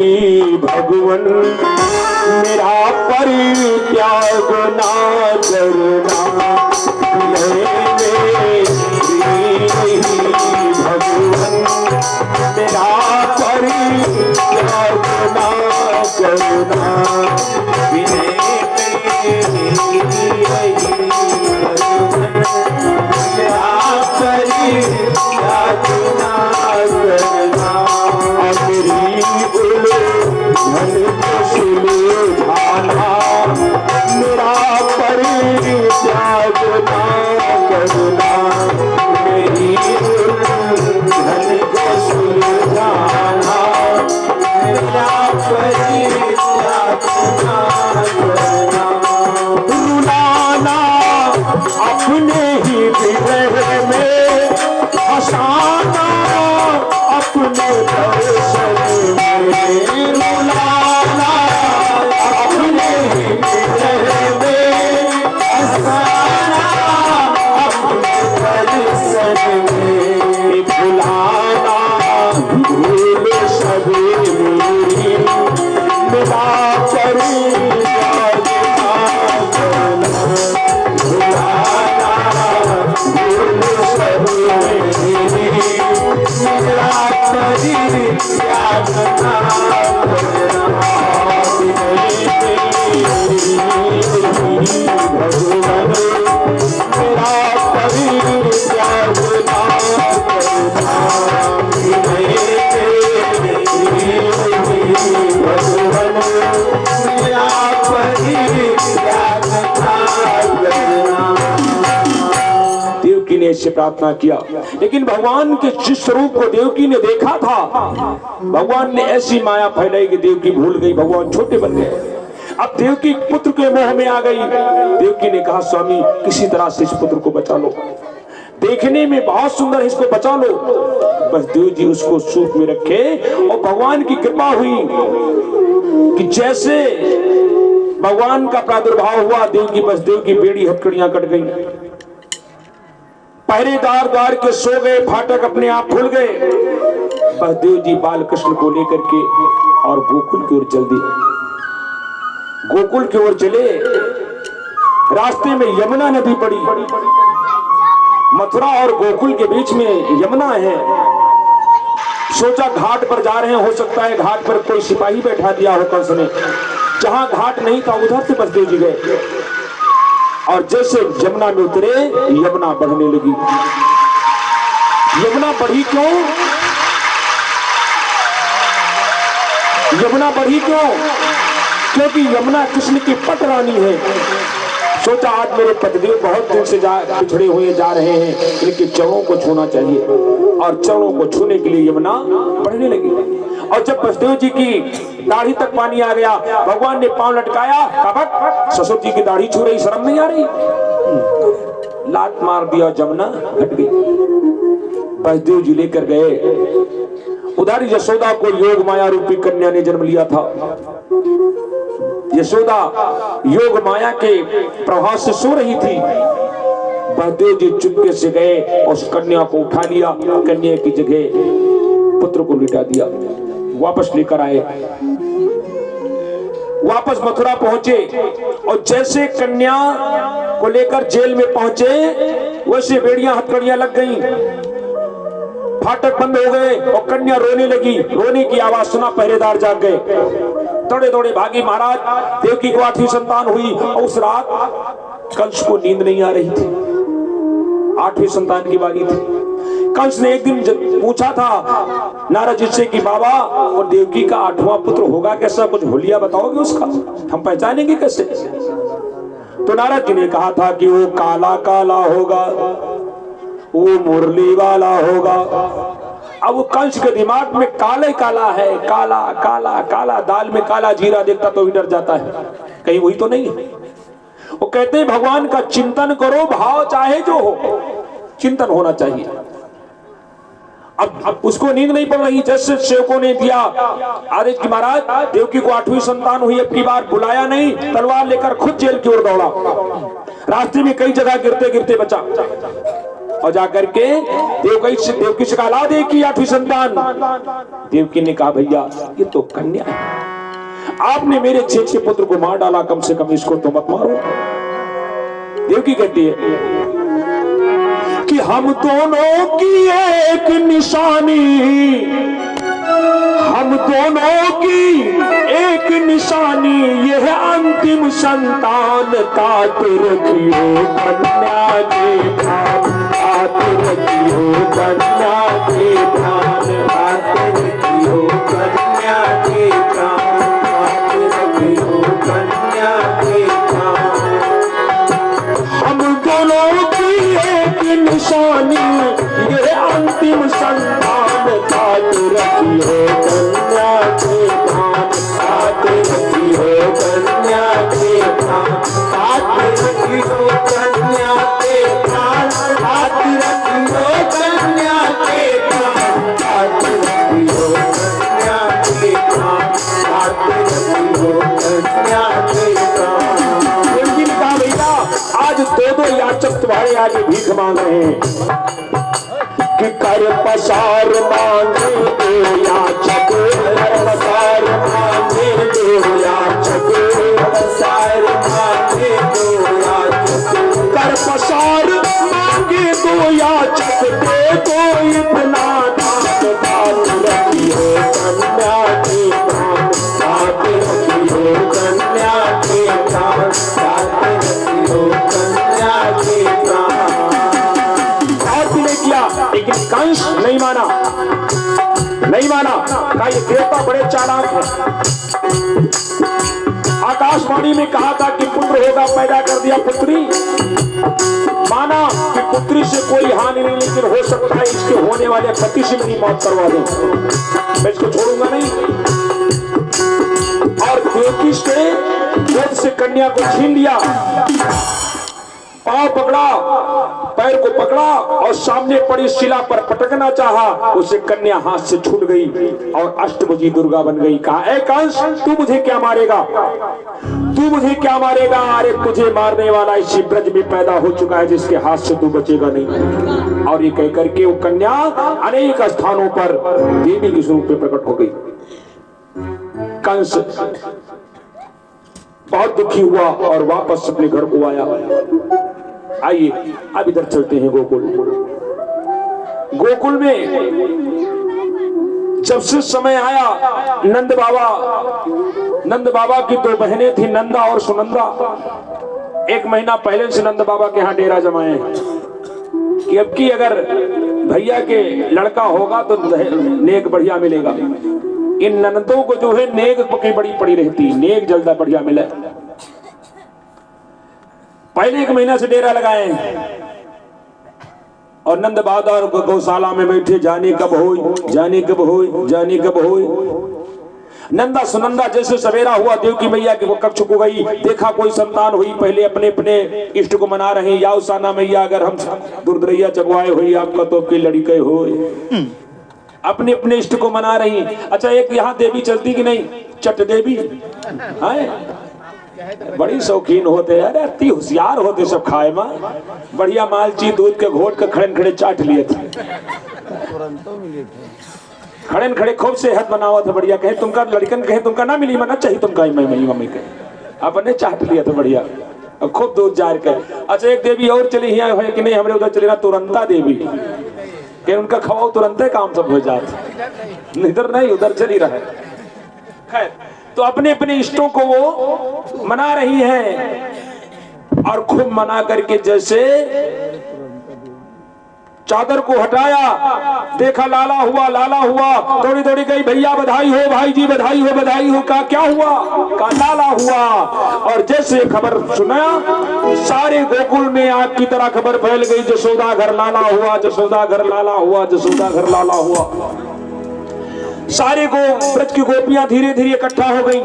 भगवन मेरा परित्याग ना करना, भगवन मेरा परित्याग ना करना, मेरा परित्याग ना करना, मेरी धन को सुलझाना, मेरा परित्याग ना करना, रुलाना अपने ही विरह में, हंसाना अपने दर्शन में, रुलाना अपने ही विरह में, हंसाना अपने दर्शन में, भुलाना भूल सब मेरी, मेरा परित्याग ना करना, भुलाना भूल सब मेरी, मेरा परित्याग ना करना, भगवन मेरा परित्याग ना करना, भगवन मेरा परित्याग ना करना। देवकी ने इससे प्रार्थना किया, लेकिन भगवान के जिस स्वरूप को देवकी ने देखा था, भगवान ने ऐसी माया फैलाई कि देवकी भूल गई, भगवान छोटे बन गए। अब देवकी पुत्र के मोह में आ गई। देवकी ने कहा, स्वामी किसी तरह से इस पुत्र को बचा लो, देखने में बहुत सुंदर है, इसको बचा लो। बस देव जी उसको सूप में रखे और भगवान की कृपा हुई कि जैसे भगवान का प्रादुर्भाव हुआ, देव की बेड़ी हथकड़ियां कट गई, पहरेदार द्वार के सो गए, फाटक अपने आप खुल गए। बस देव जी बाल कृष्ण को लेकर के और गोकुल की ओर चल दिए। गोकुल की ओर चले, रास्ते में यमुना नदी पड़ी। मथुरा और गोकुल के बीच में यमुना है। सोचा घाट पर जा रहे हैं, हो सकता है घाट पर कोई सिपाही बैठा दिया हो कंस ने। जहां घाट नहीं था उधर से बसदेव जी गए और जैसे यमुना में उतरे, यमुना बढ़ने लगी। यमुना बढ़ी क्यों? यमुना बढ़ी क्यों? क्योंकि यमुना कृष्ण की पट रानी है। सोचा आज मेरे पतिदेव बहुत दिन से पिछड़े हुए जा रहे हैं, इनके चरणों को छूना चाहिए, और चरणों को छूने के लिए यमुना बढ़ने लगी। और जब बसदेव जी की दाढ़ी तक पानी आ गया, भगवान ने पांव लटकाया, कहा ससुर जी की दाढ़ी छू रही, शर्म नहीं आ रही? लात मार दिया, यमुना हट गई। बसदेव जी लेकर गए। उधर यशोदा को योग माया रूपी कन्या ने जन्म लिया था। यशोदा योग माया के प्रभाव से सो रही थी। बसदेव जी चुपके से गए और उस कन्या को उठा लिया, कन्या की जगह पुत्र को लिटा दिया। वापस लेकर आए, वापस मथुरा पहुंचे और जैसे कन्या को लेकर जेल में पहुंचे, वैसे बेड़ियां हथकड़ियां लग गईं, फाटक बंद हो गए और कन्या रोने लगी। रोने की आवाज सुना, पहरेदार जाग गए, दौड़े दौड़े भागी। महाराज देवकी को 8वीं संतान हुई और उस रात कंस को नींद नहीं आ रही थी, 8वीं संतान की बारी थी। कंस ने एक दिन पूछा था नारद जी से कि बाबा, और देवकी का 8वां पुत्र होगा कैसा, कुछ होलिया बताओगे उसका, हम पहचानेंगे कैसे? तो नारद जी ने कहा था कि वो काला काला होगा, वो मुरली वाला होगा। अब वो कंस के दिमाग में काला ही काला है, काला काला काला, दाल में काला जीरा देखता तो भी डर जाता है, कहीं वही तो नहीं है। वो कहते हैं भगवान का चिंतन करो, भाव चाहे जो हो, चिंतन होना चाहिए। अब उसको नींद नहीं पड़ रही, जैसे सेवकों ने दिया आदेश कि महाराज देवकी को 8वीं संतान हुई, अब की बार बुलाया नहीं, तलवार लेकर खुद जेल की ओर दौड़ा। रास्ते में कई जगह गिरते गिरते बचा। और जाकर के देवकी से कहा ला दे की 8वीं संतान। देवकी ने कहा भैया ये तो कन्या है, आपने मेरे 6 पुत्र को मार डाला, कम से कम इसको तो मत मारो। देवकी कहती है कि हम दोनों की एक निशानी, हम दोनों की एक निशानी, यह अंतिम संतान, तात रखियो कन्या के प्राण, तात रखियो कन्या के प्राण, तात रखियो कन्या के प्राण, तात रखियो कन्या के प्राण। हम दोनों की एक निशानी, यह अंतिम संतान, तात रखियो कन्या के प्राण, तात रखियो कन्या के प्राण, तात रखियो कन्या के प्राण, तात रखियो कन्या के प्राण, तात रखियो कन्या के प्राण, तात रखियो कन्या के प्राण। कहा भैया आज 2 याचक तुम्हारे आगे भीख मांग रहे हैं कि कर पसार मांगे 2 याचक, कर पसार मांगे 2 याचक, पसार मांगे 2 याचक, कर पसार मांगे 2 याचक, दे दो इतना दान, तात रखियो कन्या के प्राण, तात रखियो कन्या के प्राण, तात रखियो कन्या के प्राण। किया लेकिन कंस नहीं माना, नहीं माना। कहा ये देवता बड़े चालाक है, आकाशवाणी में कहा था कि पुत्र होगा, पैदा कर दिया पुत्री। माना कि पुत्री से कोई हानि नहीं, लेकिन हो सकता है इसके होने वाले पति से मेरी मौत करवा दूं, मैं इसको छोड़ूंगा नहीं। और देवकी से गोद से कन्या को छीन लिया, पांव पकड़ा, पैर को पकड़ा और सामने पड़ी शिला पर पटकना चाहा, उसे कन्या हाथ से छूट गई और अष्टभुजी दुर्गा बन गई। कहा ए कंस तू मुझे क्या मारेगा, तू मुझे क्या मारेगा, अरे तुझे मारने वाला इसी ब्रज में पैदा हो चुका है जिसके हाथ से तू बचेगा नहीं। और ये कहकर के वो कन्या अनेक स्थानों पर देवी के स्वरूप में प्रकट हो गई। कंस बहुत दुखी हुआ और वापस अपने घर को आया। आइए अब इधर चलते हैं गोकुल। गोकुल में जब से समय आया, नंद बाबा की 2 बहनें थी, नंदा और सुनंदा। 1 महीना पहले से नंद बाबा के यहाँ डेरा जमाए कि अब की अगर भैया के लड़का होगा तो नेक बढ़िया मिलेगा। इन ननदों को जो है नेक पकड़ी बड़ी पड़ी रहती, नेक जल्दा बढ़िया मिले। पहले 1 महीना से डेरा लगाए और नंद बाबा गौशाला में बैठे, जाने कब हो, जाने कब हो, जाने कब हो। नंदा सुनंदा जैसे सवेरा हुआ, देवकी मैया की वो कक्ष को गई, देखा कोई संतान हुई, पहले अपने अपने इष्ट को मना रहे, या उसाना मैया अगर हम दुर्दैया चबवाए हुई आपका तो आपकी लड़के हो, अपने अपने इष्ट को मना रही। अच्छा एक यहाँ देवी चलती कि नहीं, चट देवी है, बड़ी शौकीन होते, अरे अति होशियार होते सब खाए माँ, बढ़िया मालची दूध के घोट के खड़े खड़े चाट लिए थे, खड़े खड़े खूब सेहत बनावा था बढ़िया। कहे तुमका लड़कन कहे तुमका ना मिली मना चाहिए तुमका, मैं मम्मी कहे अपने चाट लिया था बढ़िया खूब दूध जार के। अच्छा एक देवी और चली यहाँ है कि नहीं, हमरे उधर चले ना तुरंता देवी, कि उनका खवाओ तुरंत काम सब हो जाता, इधर नहीं उधर चली रहे। खैर तो अपने अपने इष्टों को वो मना रही है और खूब मना करके जैसे चादर को हटाया, देखा लाला हुआ, दौड़ी दौड़ी गई, भैया बधाई हो, भाई जी बधाई हो। कहा क्या हुआ, कहा लाला हुआ। और जैसे खबर सुना सारे गोकुल में आग की तरह खबर फैल गई, जसोदा घर लाला हुआ, जसोदा घर लाला हुआ, जसोदा घर लाला हुआ। सारे ब्रज की गोपियां धीरे धीरे इकट्ठा हो गई,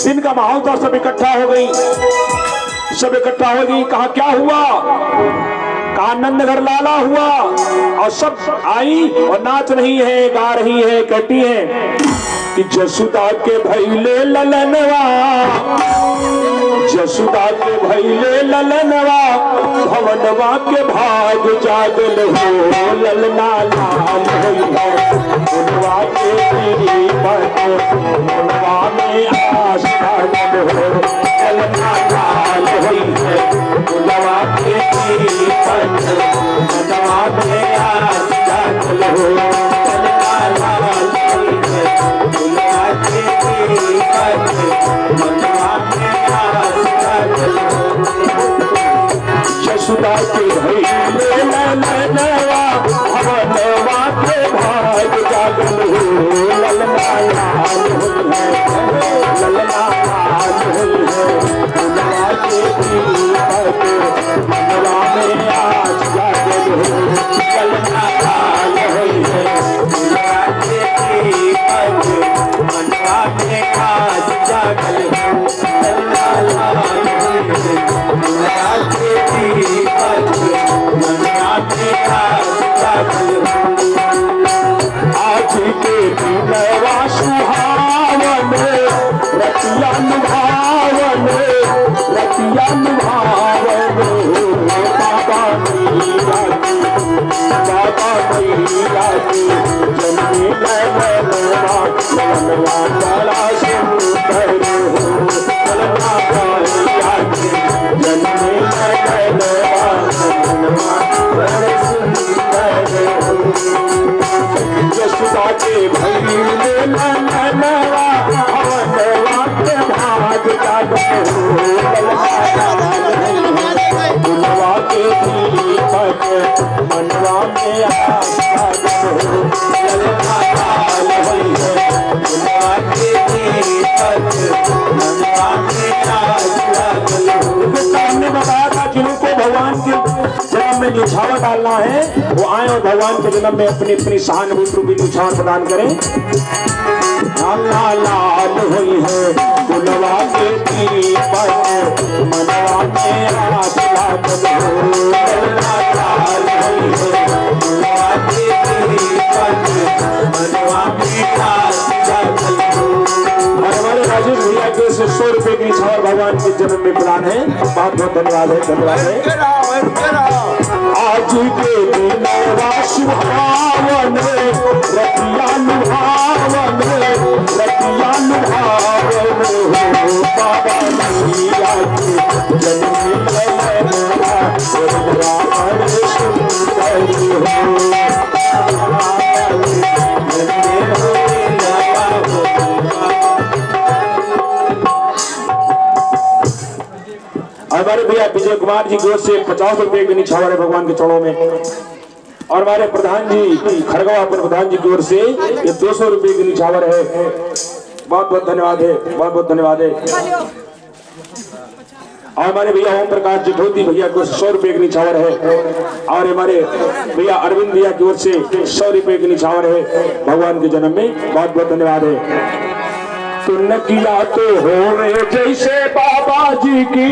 दिन का माहौल था, सब इकट्ठा हो गई, सब इकट्ठा हो गई। कहा क्या हुआ, कहा नंद घर लाला हुआ। और सब आई और नाच रही है, गा रही है, कहती है कि जसोदा के भैले ललनवा जसुदा के भैले ललनवा भवनवा के भाग जागल हो ललना लाल है गुनवा के पीरी पर गुनवा में आस जागल हो ललना लाल है गुनवा के पीरी पर गुनवा में आस जागल हो ललना लाल है गुनवा के पीरी पर गुनवा में आस जागल हो यशोदा के भैले ललनवा भवनवा के भाग जागल हो ललना लाल है ललना लाल है गुनवा के पीरी पर गुनवा में आस जागल हो ललना लाल है गुनवा के पीरी पर गुनवा में आस जागल हो ललना लाल है गुनवा के पीरी पर गुनवा में आस जागल हो आज के दिनवा सुहावन रतिया लुभावन बाबा मैया के जन्मी ललनवा ललनवा बड़ा सुंदर हो ललना मैया के जन्मी ललनवा ललनवा बड़ा सुंदर हो यशोदा के भैले ललनवा भवनवा के भाग जागल हो ललना गुनवा के पीरी पर मनवा में आस जागल हो ललना लाल है गुनवा के पीरी पर मनवा में आस जागल हो। सामने बताया था जिनको भगवान के जन्म में न्यौछावर डालना है वो आए और भगवान के जन्म में अपनी अपनी सहानुभूति रूपी न्यौछावर प्रदान करें। लाल लाल हुई है गुनवा के पीरी पर मनवा में आस जागल हो ललना लाल हुई है गुनवा के पीरी पर मनवा में आस जागल हो। और हमारे राजेश भैया के 100 रुपए की न्यौछावर भगवान के जन्म में प्रदान है। बहुत बहुत धन्यवाद है धन्यवाद है। आज के दिनवा सुहावन रतिया लुभावन हो बाबा मैया के जन्मी ललनवा गुनवा बड़ा सुंदर हो हमारे भैया विजय कुमार जी की ओर से 50 रुपए की न्यौछावर है भगवान के चरणों में। और हमारे प्रधान जी खड़गवा प्रधान जी की ओर से ये 200 रुपए की न्यौछावर है। बहुत बहुत धन्यवाद है बहुत बहुत धन्यवाद है। और हमारे भैया ओम प्रकाश जी धोती भैया को 100 रुपए की न्यौछावर है। और हमारे भैया अरविंद भैया की ओर से 100 रुपए की न्यौछावर है भगवान के जन्म में। बहुत बहुत धन्यवाद है। तुम किया तो हो रहे जैसे बाबा जी की